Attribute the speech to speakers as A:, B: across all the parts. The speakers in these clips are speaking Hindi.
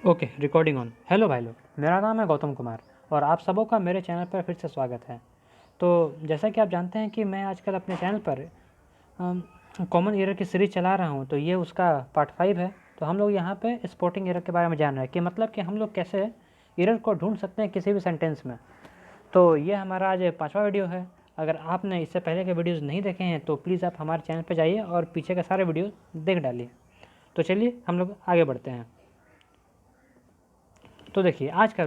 A: Okay, recording on. हेलो भाई लोग, मेरा नाम है गौतम कुमार और आप सबों का मेरे चैनल पर फिर से स्वागत है। तो जैसा कि आप जानते हैं कि मैं आजकल अपने चैनल पर कॉमन एरर की सीरीज़ चला रहा हूं, तो ये उसका पार्ट 5 है। तो हम लोग यहाँ पे स्पॉटिंग एरर के बारे में जान रहे हैं कि मतलब कि हम लोग कैसे एरर को ढूंढ सकते हैं किसी भी सेंटेंस में। तो ये हमारा आज 5वां वीडियो है। अगर आपने इससे पहले के वीडियोज़ नहीं देखे हैं तो प्लीज़ आप हमारे चैनल पर जाइए और पीछे के सारे वीडियो देख डालिए। तो चलिए हम लोग आगे बढ़ते हैं। तो देखिए, आज का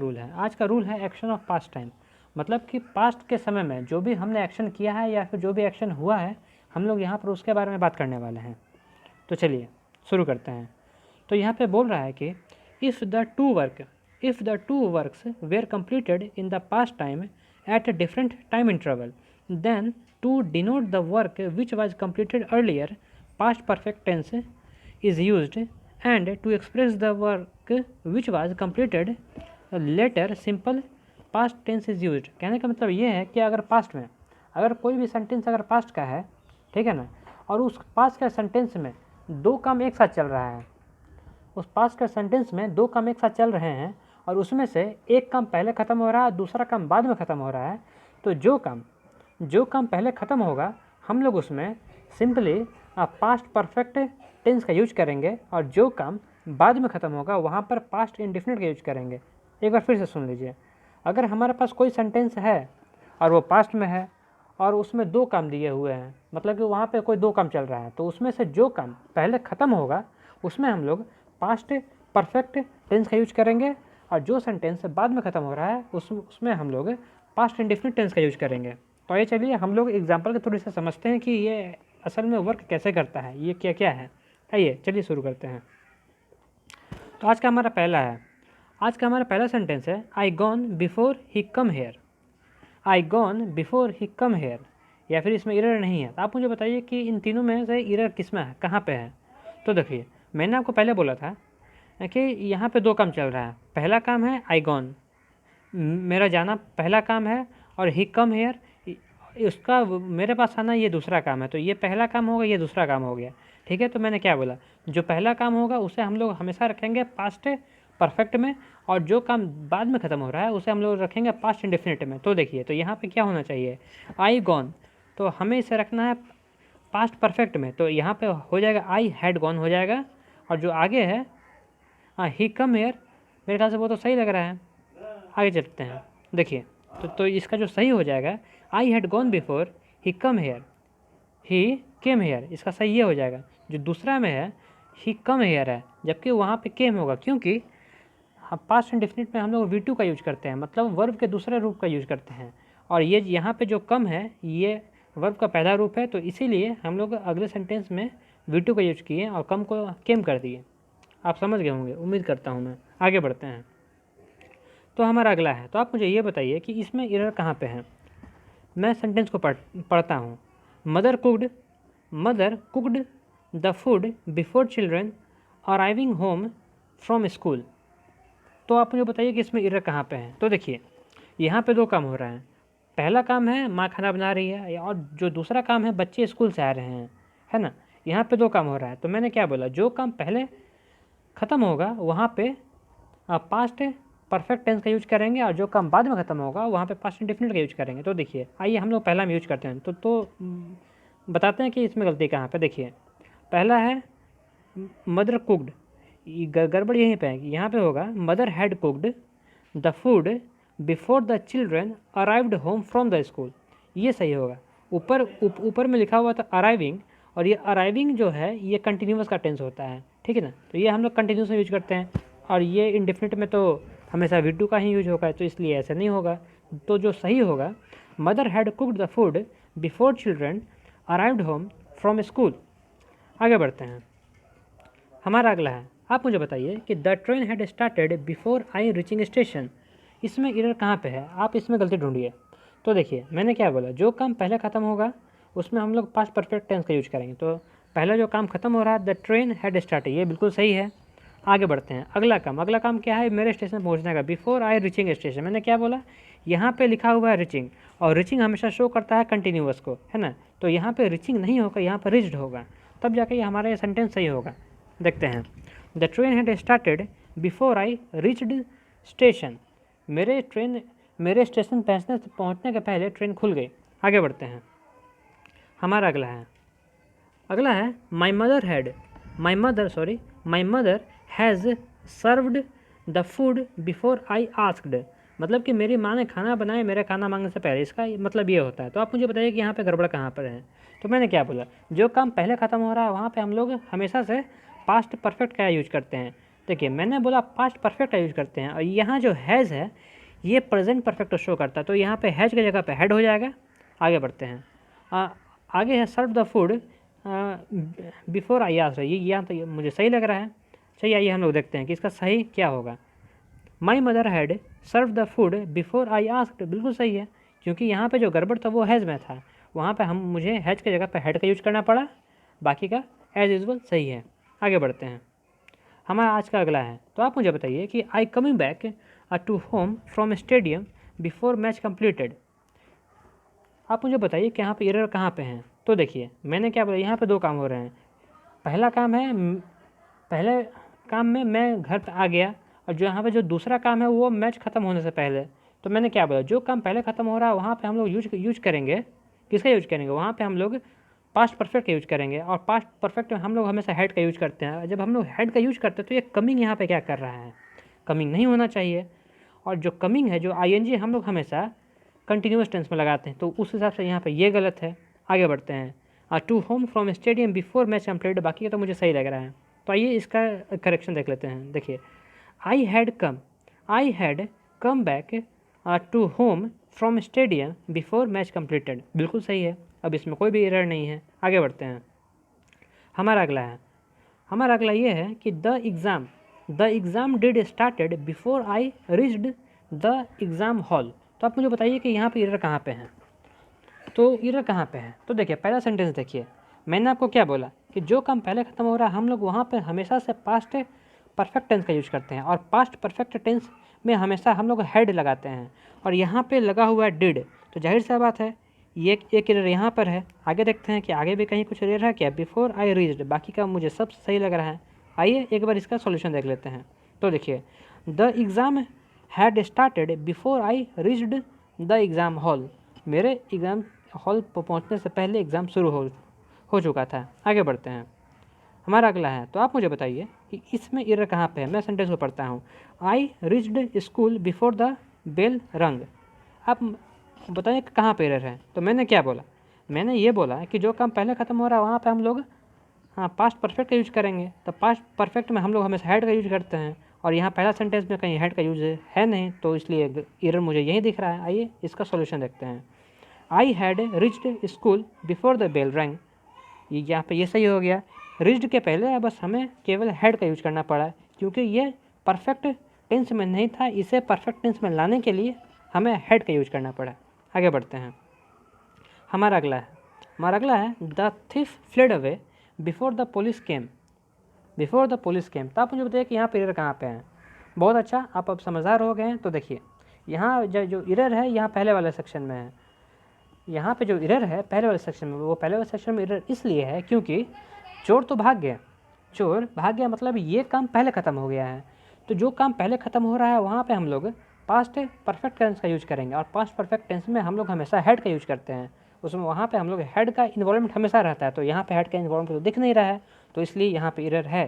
A: रूल है एक्शन ऑफ पास्ट टाइम। मतलब कि पास्ट के समय में जो भी हमने एक्शन किया है या फिर जो भी एक्शन हुआ है, हम लोग यहाँ पर उसके बारे में बात करने वाले हैं। तो चलिए शुरू करते हैं। तो यहाँ पे बोल रहा है कि if the two works were completed in the past time at a different time interval, then to denote the work which was completed earlier, past perfect tense is used, and to express the work which was completed later, simple past tense is used। कहने का मतलब ये है कि अगर पास्ट में अगर कोई भी सेंटेंस अगर पास्ट का है, ठीक है ना, और उस पास्ट का सेंटेंस में दो काम एक साथ चल रहा है, उस पास्ट का सेंटेंस में दो काम एक साथ चल रहे हैं और उसमें से एक काम पहले ख़त्म हो रहा है, दूसरा काम बाद में ख़त्म हो रहा है, तो जो काम पहले ख़त्म होगा हम लोग उसमें सिंपली पास्ट परफेक्ट टेंस का यूज करेंगे, और जो काम बाद में ख़त्म होगा वहाँ पर पास्ट इंडेफिनिट का यूज करेंगे। एक बार फिर से सुन लीजिए। अगर हमारे पास कोई सेंटेंस है और वो पास्ट में है और उसमें दो काम दिए हुए हैं, मतलब कि वहाँ पे कोई दो काम चल रहा है, तो उसमें से जो काम पहले ख़त्म होगा उसमें हम लोग पास्ट परफेक्ट टेंस का यूज करेंगे, और जो सेंटेंस बाद में ख़त्म हो रहा है उसमें हम लोग पास्ट इंडेफिनिट टेंस का यूज करेंगे। तो ये चलिए हम लोग एग्जाम्पल के थ्रू से समझते हैं कि ये असल में वर्क कैसे करता है, ये क्या क्या है। आइए चलिए शुरू करते हैं। तो आज का हमारा पहला सेंटेंस है I gone before he come here. I gone before he come here, या फिर इसमें एरर नहीं है। तो आप मुझे बताइए कि इन तीनों में से एरर किस में है, कहाँ पे है। तो देखिए, मैंने आपको पहले बोला था कि यहाँ पे दो काम चल रहा है। पहला काम है आई गॉन, मेरा जाना पहला काम है, और ही कम हेयर उसका मेरे पास आना ये दूसरा काम है। तो ये पहला काम होगा, ये दूसरा काम हो गया, ठीक है। तो मैंने क्या बोला, जो पहला काम होगा उसे हम लोग हमेशा रखेंगे पास्ट परफेक्ट में, और जो काम बाद में ख़त्म हो रहा है उसे हम लोग रखेंगे पास्ट इंडेफिनिट में। तो देखिए, तो यहाँ पे क्या होना चाहिए, आई गॉन, तो हमें इसे रखना है पास्ट परफेक्ट में। तो यहाँ पे हो जाएगा आई हैड गॉन हो जाएगा, और जो आगे है ही कम हेयर, मेरे ख्याल से वो तो सही लग रहा है। आगे चलते हैं। देखिए, तो इसका जो सही हो जाएगा, I had gone before he come here, he came here, इसका सही ये हो जाएगा। जो दूसरा में है ही कम हेयर है, जबकि वहाँ पे केम होगा, क्योंकि पास्ट इंडेफिनिट में हम लोग V2 का यूज करते हैं, मतलब वर्ब के दूसरे रूप का यूज करते हैं, और ये यहाँ पे जो कम है ये वर्ब का पहला रूप है, तो इसीलिए हम लोग अगले सेंटेंस में V2 का यूज किए और कम को केम कर दिए। आप समझ गए होंगे, उम्मीद करता हूँ मैं। आगे बढ़ते हैं। तो हमारा अगला है, तो आप मुझे ये बताइए कि इसमें एरर कहाँ पे है। मैं सेंटेंस को पढ़ता हूँ। Mother cooked the food before children arriving home from school. तो आप मुझे बताइए कि इसमें एरर कहाँ पे है। तो देखिए, यहाँ पे दो काम हो रहा है। पहला काम है माँ खाना बना रही है, और जो दूसरा काम है बच्चे स्कूल से आ रहे हैं, है ना। यहाँ पे दो काम हो रहा है। तो मैंने क्या बोला, जो काम पहले ख़त्म होगा वहाँ पे पास्ट परफेक्ट टेंस का यूज करेंगे, और जो काम बाद में ख़त्म होगा वहाँ पे पास्ट इंडेफिनिट का यूज करेंगे। तो देखिए, आइए हम लोग पहला में यूज करते हैं। तो बताते हैं कि इसमें गलती कहाँ पे। देखिए, पहला है मदर कुकड, गड़बड़ यहीं पे है। यहाँ पे होगा mother had cooked the food before the children arrived home from the school, ये सही होगा। ऊपर में लिखा हुआ था अराइविंग, और ये अराइविंग जो है ये कंटिन्यूस का टेंस होता है, ठीक है ना। तो ये हम लोग कंटिन्यूस में यूज करते हैं, और ये इंडेफिनिट में तो हमेशा V2 का ही यूज होगा, तो इसलिए ऐसा नहीं होगा। तो जो सही होगा, mother had cooked the food before children arrived home from school. आगे बढ़ते हैं। हमारा अगला है, आप मुझे बताइए कि the train had started before I reaching station. इसमें एरर कहाँ पे है, आप इसमें गलती ढूंढिए। तो देखिए, मैंने क्या बोला, जो काम पहले ख़त्म होगा उसमें हम लोग पास्ट परफेक्ट टेंस का यूज करेंगे। तो पहला जो काम खत्म हो रहा है द ट्रेन हैड स्टार्टेड, ये बिल्कुल सही है। आगे बढ़ते हैं। अगला काम क्या है, मेरे स्टेशन पहुंचने का, बिफोर आई रीचिंग स्टेशन। मैंने क्या बोला, यहाँ पे लिखा हुआ है रीचिंग, और रीचिंग हमेशा शो करता है कंटिन्यूअस को, है ना। तो यहाँ पे रीचिंग नहीं होगा, यहाँ पर रीच्ड होगा, तब जाके ये हमारा ये सेंटेंस सही होगा। देखते हैं। The train had started before I reached station. मेरे स्टेशन पहुँचने के पहले ट्रेन खुल गई। आगे बढ़ते हैं। हमारा अगला है my mother has served the food before I asked. मतलब कि मेरी माँ ने खाना बनाया मेरे खाना मांगने से पहले, इसका मतलब ये होता है। तो आप मुझे बताइए कि यहाँ पे गड़बड़ कहाँ पर है। तो मैंने क्या बोला, जो काम पहले ख़त्म हो रहा है वहाँ पे हम लोग हमेशा से पास्ट परफेक्ट का यूज करते हैं। देखिए मैंने बोला पास्ट परफेक्ट का यूज करते हैं, और यहाँ जो हैज़ है ये प्रेजेंट परफेक्ट शो करता है, तो यहाँ पे हैज़ की जगह पे हैड हो जाएगा। आगे बढ़ते हैं। आगे है serve the food before I asked. ये यहाँ तो मुझे सही लग रहा है। चलिए आइए हम लोग देखते हैं कि इसका सही क्या होगा। My mother had serve the food before I asked, बिल्कुल सही है, क्योंकि यहाँ पे जो गड़बड़ था वो हैज़ में था, वहाँ पे मुझे हैज़ की जगह पे हैड का यूज करना पड़ा। बाकी का एज यूजल सही है। आगे बढ़ते हैं। हमारा आज का अगला है। तो आप मुझे बताइए कि I coming back to home from stadium before match completed. आप मुझे बताइए कि यहाँ पे एरर कहाँ पे हैं। तो देखिए मैंने क्या बोला, यहाँ पे दो काम हो रहे हैं। पहले काम में मैं घर पे आ गया, और जो यहाँ पे जो दूसरा काम है वो मैच ख़त्म होने से पहले। तो मैंने क्या बोला, जो काम पहले ख़त्म हो रहा है वहाँ पे हम लोग यूज करेंगे, किसका यूज करेंगे, वहाँ पे हम लोग पास्ट परफेक्ट का यूज करेंगे। और पास्ट परफेक्ट में हम लोग हमेशा हेड का यूज करते हैं। जब हम लोग हेड का यूज करते हैं तो ये कमिंग यहाँ पे क्या कर रहा है, कमिंग नहीं होना चाहिए। और जो कमिंग है, जो आईएनजी हम लोग हमेशा कंटिन्यूस टेंस में लगाते हैं, तो उस हिसाब से यहाँ पे ये गलत है। आगे बढ़ते हैं। To home from stadium before match complete, बाकी का तो मुझे सही लग रहा है। तो आइए इसका करेक्शन देख लेते हैं। देखिए I had come back to home from stadium before match completed, बिल्कुल सही है। अब इसमें कोई भी एरर नहीं है। आगे बढ़ते हैं। हमारा अगला ये है कि the exam did started before I reached the exam hall. तो आप मुझे बताइए कि यहाँ पे एरर कहाँ पे है। तो एरर कहाँ पे है, तो देखिए पहला सेंटेंस देखिए, मैंने आपको क्या बोला कि जो काम पहले ख़त्म हो रहा है हम लोग वहाँ पे हमेशा से पास्ट परफेक्ट टेंस का यूज करते हैं, और पास्ट परफेक्ट टेंस में हमेशा हम लोग हेड लगाते हैं, और यहाँ पे लगा हुआ है डिड, तो जाहिर सा बात है ये एक एरर यहाँ पर है। आगे देखते हैं कि आगे भी कहीं कुछ एरर है क्या। बिफोर आई रीच्ड, बाकी का मुझे सब सही लग रहा है। आइए एक बार इसका सॉल्यूशन देख लेते हैं। तो देखिए the exam had started before I reached the exam hall, मेरे एग्ज़ाम हॉल पर पहुँचने से पहले एग्ज़ाम शुरू हो चुका था। आगे बढ़ते हैं। हमारा अगला है। तो आप मुझे बताइए कि इसमें एरर कहाँ पे है। मैं सेंटेंस को पढ़ता हूँ। I reached school before the bell rang. आप बताइए कहाँ पे एरर है। तो मैंने क्या बोला, मैंने ये बोला कि जो काम पहले ख़त्म हो रहा है वहाँ पे हम लोग पास्ट परफेक्ट का यूज करेंगे। तो पास्ट परफेक्ट में हम लोग हमेशा हेड का यूज करते हैं, और यहाँ पहला सेंटेंस में कहीं हेड का यूज है नहीं, तो इसलिए एरर मुझे यही दिख रहा है। आइए इसका सॉल्यूशन देखते हैं। I had reached school before the bell rang, यहाँ पे ये सही हो गया। रीच्ड के पहले बस हमें केवल हेड का यूज करना पड़ा, क्योंकि ये परफेक्ट टेंस में नहीं था, इसे परफेक्ट टेंस में लाने के लिए हमें हेड का यूज करना पड़ा। आगे बढ़ते हैं। हमारा अगला है the thief fled away before the police केम। तो आप मुझे बताइए कि यहाँ पर एरर कहाँ पे है। बहुत अच्छा, आप अब समझदार हो गए हैं। तो देखिए यहाँ जो एरर है यहाँ पहले वाले सेक्शन में है। यहाँ पे जो एरर है पहले वाले सेक्शन में, वो पहले वाले सेक्शन में एरर इसलिए है क्योंकि चोर भाग गया, मतलब ये काम पहले ख़त्म हो गया है। तो जो काम पहले ख़त्म हो रहा है वहाँ पे हम लोग पास्ट परफेक्ट टेंस का यूज करेंगे, और पास्ट परफेक्ट टेंस में हम लोग हमेशा हेड का यूज करते हैं। उसमें वहाँ पे हम लोग हेड का इन्वॉल्वमेंट हमेशा रहता है, तो यहाँ पे हेड का इन्वॉल्वमेंट तो दिख नहीं रहा है, तो इसलिए यहाँ पे एरर है।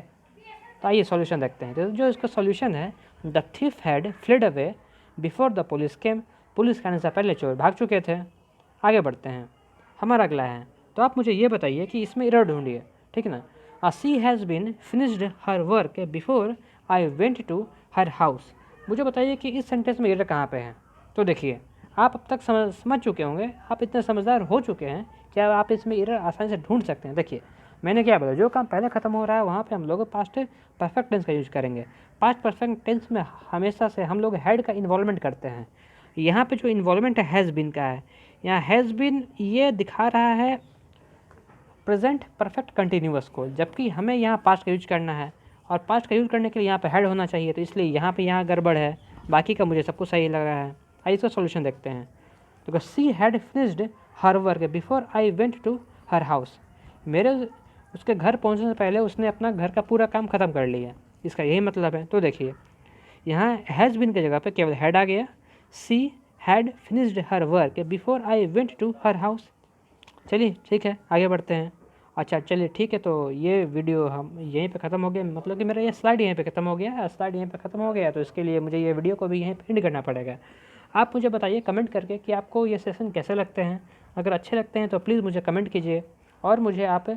A: तो आइए सॉल्यूशन देखते हैं। तो जो इसका सॉल्यूशन है, the thief had fled away before the police came, police आने से पहले चोर भाग चुके थे। आगे बढ़ते हैं। हमारा अगला है। तो आप मुझे ये बताइए कि इसमें एरर ढूंढिए, ठीक है ना। She has been finished her work before I went to her house. मुझे बताइए कि इस सेंटेंस में एरर कहाँ पे है। तो देखिए आप अब तक समझ चुके होंगे, आप इतने समझदार हो चुके हैं कि आप इसमें एरर आसानी से ढूंढ सकते हैं। देखिए मैंने क्या बोला, जो काम पहले ख़त्म हो रहा है वहाँ पे हम लोग पास्ट परफेक्ट टेंस का यूज करेंगे। पास्ट परफेक्ट टेंस में हमेशा से हम लोग हेड का इन्वॉल्वमेंट करते हैं। यहाँ पे जो इन्वॉल्वमेंट है हैज़ बीन का है, यहाँ हैज़ बीन ये दिखा रहा है प्रेजेंट परफेक्ट कंटिन्यूअस को, जबकि हमें यहाँ पास्ट का यूज करना है, और पास्ट का यूज करने के लिए यहाँ पे हेड होना चाहिए, तो इसलिए यहाँ गड़बड़ है। बाकी का मुझे सब कुछ सही लग रहा है। आइए इसका सॉल्यूशन देखते हैं। तो she had finished her work before I went to her house, मेरे उसके घर पहुँचने से पहले उसने अपना घर का पूरा काम ख़त्म कर लिया। इसका यही मतलब है। तो देखिए यहाँ हैज़ बीन की जगह पे केवल हैड आ गया। She had finished her work before I went to her house. चलिए ठीक है, आगे बढ़ते हैं। अच्छा चलिए ठीक है, तो ये वीडियो हम यहीं पे ख़त्म हो गया, मतलब कि मेरा ये स्लाइड यहीं पे ख़त्म हो गया है। स्लाइड यहीं पे ख़त्म हो गया, तो इसके लिए मुझे ये वीडियो को भी यहीं पे एंड करना पड़ेगा। आप मुझे बताइए कमेंट करके कि आपको ये सेशन कैसे लगते हैं। अगर अच्छे लगते हैं तो प्लीज़ मुझे कमेंट कीजिए और मुझे आप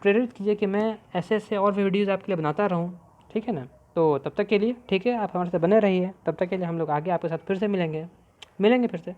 A: प्रेरित कीजिए कि मैं ऐसे ऐसे और भी वीडियोज़ आपके लिए बनाता रहूँ। ठीक है ना, तो तब तक के लिए ठीक है, आप हमारे साथ बने रहिए। तब तक के लिए हम लोग आगे आपके साथ फिर से मिलेंगे फिर से।